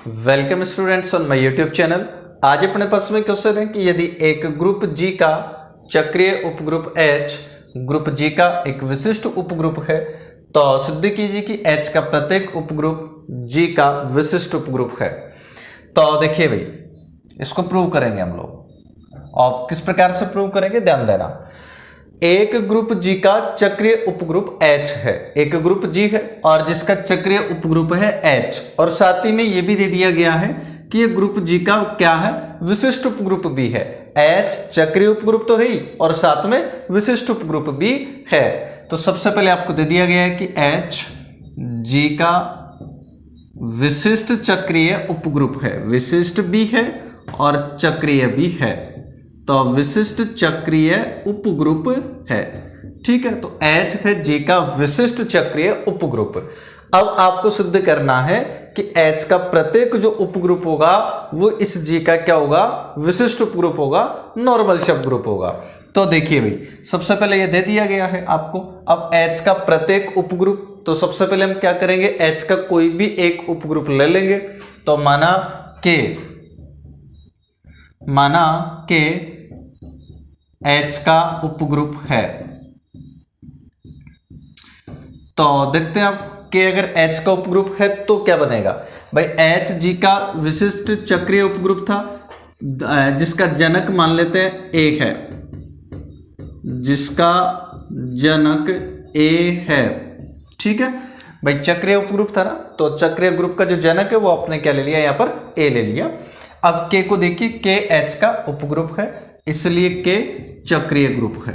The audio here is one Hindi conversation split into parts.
Welcome students on my YouTube channel. आज अपने पास में क्वेश्चन है कि यदि एक ग्रुप जी का चक्रीय उपग्रुप H ग्रुप जी का एक विशिष्ट उपग्रुप है तो सिद्ध कीजिए कि H का प्रत्येक उपग्रुप G का विशिष्ट उपग्रुप है। तो देखिए भाई, इसको प्रूव करेंगे हम लोग। और किस प्रकार से प्रूव करेंगे, ध्यान देना। एक ग्रुप जी का चक्रीय उपग्रुप H है, एक ग्रुप जी है और जिसका चक्रीय उपग्रुप है H, और साथ ही में यह भी दे दिया गया है कि ये ग्रुप जी का क्या है, विशिष्ट उपग्रुप भी है। H चक्रीय उपग्रुप तो है ही और साथ में विशिष्ट उपग्रुप भी है। तो सबसे पहले आपको दे दिया गया है कि H जी का विशिष्ट चक्रीय उपग्रुप है, विशिष्ट भी है और चक्रीय भी है। तो विशिष्ट चक्रीय उपग्रुप है, ठीक है। तो H है G का विशिष्ट चक्रीय उपग्रुप। अब आपको सिद्ध करना है कि H का प्रत्येक जो उपग्रुप होगा वो इस G का क्या होगा, विशिष्ट उपग्रुप होगा, नॉर्मल सब ग्रुप होगा। तो देखिए भाई, सबसे पहले ये दे दिया गया है आपको। अब H का प्रत्येक उपग्रुप, तो सबसे पहले हम क्या करेंगे, H का कोई भी एक उपग्रुप ले लेंगे। तो माना के H का उपग्रुप है, तो देखते हैं आप कि अगर H का उपग्रुप है तो क्या बनेगा भाई। H G का विशिष्ट चक्रीय उपग्रुप था जिसका जनक मान लेते हैं A है, जिसका जनक A है, ठीक है भाई। चक्रीय उपग्रुप था ना, तो चक्रीय ग्रुप का जो जनक है वो आपने क्या ले लिया, यहाँ पर A ले लिया। अब K को देखिए, K H का उपग्रुप है, इसलिए K चक्रीय ग्रुप है,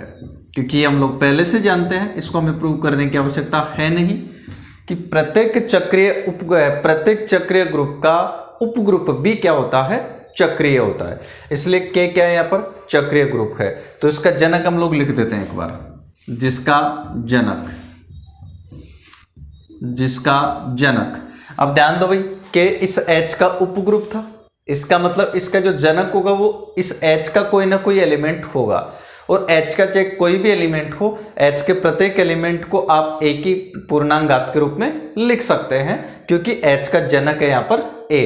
क्योंकि हम लोग पहले से जानते हैं, इसको हमें प्रूव करने की आवश्यकता है नहीं कि प्रत्येक चक्रीय ग्रुप का उपग्रुप भी क्या होता है, चक्रीय होता है। इसलिए K क्या है, यहाँ पर चक्रीय ग्रुप है। तो इसका जनक हम लोग लिख देते हैं एक बार, जिसका जनक। अब ध्यान दो भाई, K इस H का उपग्रुप था, इसका मतलब इसका जो जनक होगा वो इस H का कोई ना कोई एलिमेंट होगा। और H का चाहे कोई भी एलिमेंट हो, H के प्रत्येक एलिमेंट को आप एक ही पूर्णांक घात के रूप में लिख सकते हैं, क्योंकि H का जनक है यहाँ पर A।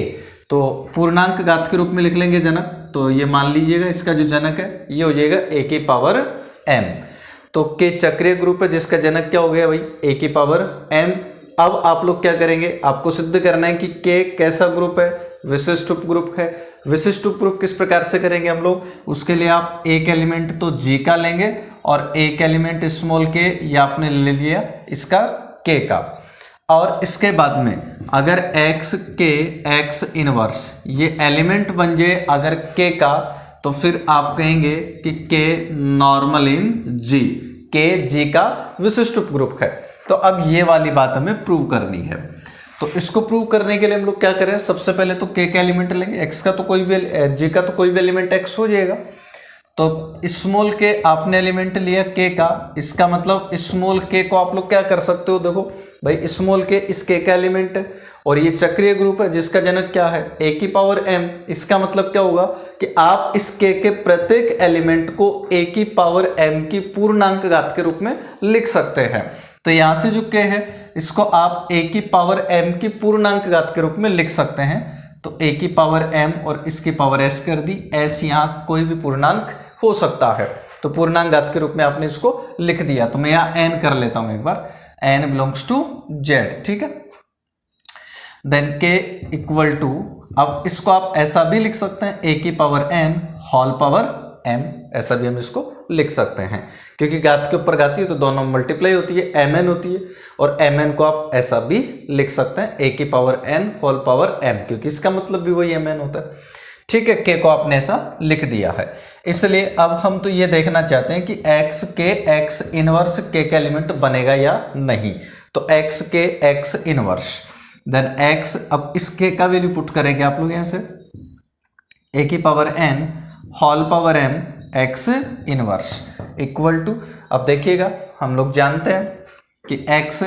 तो पूर्णांक घात के रूप में लिख लेंगे जनक। तो ये मान लीजिएगा इसका जो जनक है ये हो जाएगा A की पावर M। तो K चक्रीय ग्रुप है जिसका जनक क्या हो गया भाई, A की पावर M। अब आप लोग क्या करेंगे, आपको सिद्ध करना है कि K कैसा ग्रुप है, विशिष्ट उपग्रुप है। विशिष्ट उपग्रुप किस प्रकार से करेंगे हम लोग, उसके लिए आप एक एलिमेंट तो G का लेंगे और एक एलिमेंट स्मॉल k ये आपने ले लिया इसका K का। और इसके बाद में अगर x k x इनवर्स ये एलिमेंट बन जाए अगर K का, तो फिर आप कहेंगे कि K normal in G, K G का विशिष्ट उपग्रुप है। तो अब ये वाली बात हमें प्रूव करनी है। तो इसको प्रूव करने के लिए हम लोग क्या करें, सबसे पहले तो K का एलिमेंट लेंगे, X का तो कोई भी, G का तो कोई भी एलिमेंट X हो जाएगा। तो स्मॉल k आपने एलिमेंट लिया K का, इसका मतलब स्मॉल k को आप लोग क्या कर सकते हो, देखो भाई स्मॉल k इस K का एलिमेंट है और ये चक्रीय ग्रुप है जिसका जनक क्या है, A की पावर M। इसका मतलब क्या होगा कि आप इस K के प्रत्येक एलिमेंट को A की पावर M की पूर्णांक घात के रूप में लिख सकते हैं। तो यहां से जो K है इसको आप A की पावर M की पूर्णांक घात के रूप में लिख सकते हैं। तो A की पावर M और इसकी पावर S कर दी, S यहाँ कोई भी पूर्णांक हो सकता है, तो पूर्णांक घात के रूप में आपने इसको लिख दिया। तो मैं यहाँ n कर लेता हूं एक बार, n बिलोंग्स टू z, ठीक है। देन k इक्वल टू, अब इसको आप ऐसा भी लिख सकते हैं A की power n whole power m, ऐसा भी हम इसको लिख सकते हैं, क्योंकि घात के ऊपर घाती है तो दोनों मल्टीप्लाई होती है, mn होती है। और mn को आप ऐसा भी लिख सकते हैं A की power n whole power m, क्योंकि इसका मतलब भी वही mn होता है, ठीक है। K को आपने ऐसा लिख दिया है। इसलिए अब हम तो ये देखना चाहते हैं कि x के x इनवर्स K का एलिमेंट बनेगा या नहीं। तो x के x इनवर्स, देन x, अब इस K का वैल्यू पुट करेंगे आप लोग यहाँ से, A की power n whole power m x inverse equal to, अब देखिएगा हम लोग जानते हैं कि x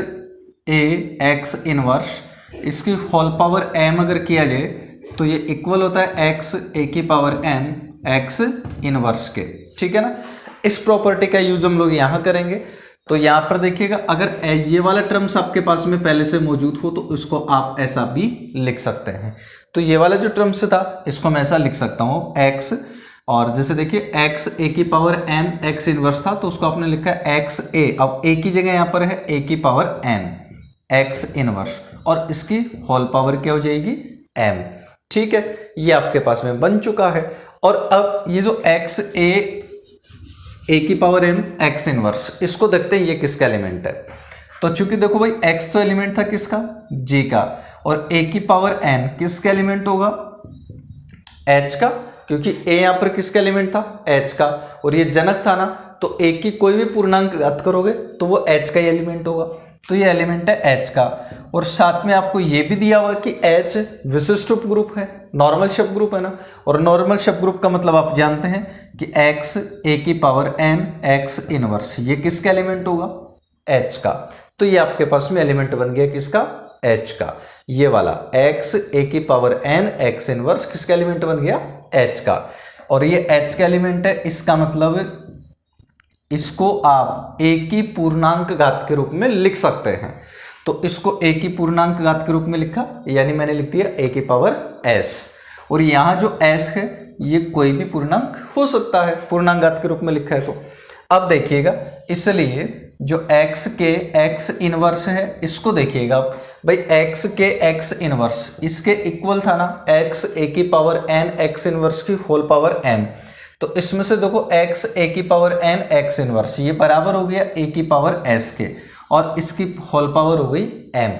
a x इनवर्स इसकी होल पावर m अगर किया जाए तो ये इक्वल होता है x a की पावर m x इनवर्स के, ठीक है ना। इस प्रॉपर्टी का यूज हम लोग यहाँ करेंगे। तो यहाँ पर देखिएगा, अगर ये वाला टर्म्स आपके पास में पहले से मौजूद हो तो इसको आप ऐसा भी लिख सकते हैं। तो ये वाला जो टर्म्स था इसको मैं ऐसा लिख सकता हूँ x, और जैसे देखिए x a की पावर m x इनवर्स था तो उसको आपने लिखा है x a। अब a की जगह यहाँ पर है a की पावर n x इनवर्स, और इसकी होल पावर क्या हो जाएगी m। ठीक है, ये आपके पास में बन चुका है। और अब ये जो x a की पावर m x इनवर्स, इसको देखते हैं ये किसका एलिमेंट है। तो चूंकि देखो भाई x तो एलिमेंट था किसका, g का, और a की पावर n किसका एलिमेंट होगा, h का, क्योंकि a यहां पर किसका एलिमेंट था, h का, और ये जनक था ना, तो a की कोई भी पूर्णांक घात करोगे तो वो h का ही एलिमेंट होगा। तो ये एलिमेंट है h का। और साथ में आपको ये भी दिया हुआ कि h विशिष्ट उपग्रुप है, नॉर्मल सब ग्रुप है ना, और नॉर्मल सब ग्रुप का मतलब आप जानते हैं कि x a की पावर n x इनवर्स, ये किसका एलिमेंट होगा, h का। तो ये आपके पास में एलिमेंट बन गया किसका, h का। ये वाला x a की पावर n x इनवर्स किसका एलिमेंट बन गया, h का। और ये h का एलिमेंट है, इसका मतलब इसको आप a की पूर्णांक घात के रूप में लिख सकते हैं। तो इसको a की पूर्णांक घात के रूप में लिखा, यानी मैंने लिख दिया a की पावर s। और यहाँ जो s है ये कोई भी पूर्णांक हो सकता है, पूर्णांक घात के रूप में लिखा है। तो अब देखिएगा, इसलिए जो x के x इनवर्स है इसको देखिएगा भाई, x के x इनवर्स इसके इक्वल था ना x a की पावर n x इनवर्स की होल पावर m। तो इसमें से देखो x a की पावर n x इनवर्स ये बराबर हो गया a की पावर s के, और इसकी होल पावर हो गई m।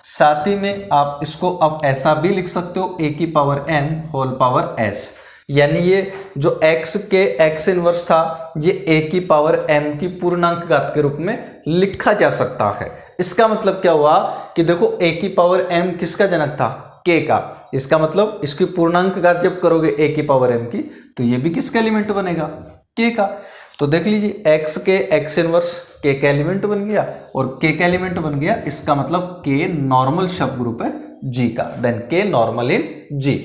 साथ ही में आप इसको अब ऐसा भी लिख सकते हो a की power n whole power s, यानी ये जो x के x इनवर्स था ये a की पावर m की पूर्णांक घात के रूप में लिखा जा सकता है। इसका मतलब क्या हुआ कि देखो a की पावर m किसका जनक था, k का। इसका मतलब इसकी पूर्णांक घात जब करोगे a की पावर m की तो ये भी किसका एलिमेंट बनेगा, k का। तो देख लीजिए x के x इनवर्स k का एलिमेंट बन गया, और k का एलिमेंट बन गया, इसका मतलब k नॉर्मल सब ग्रुप है g का, then k normal in g।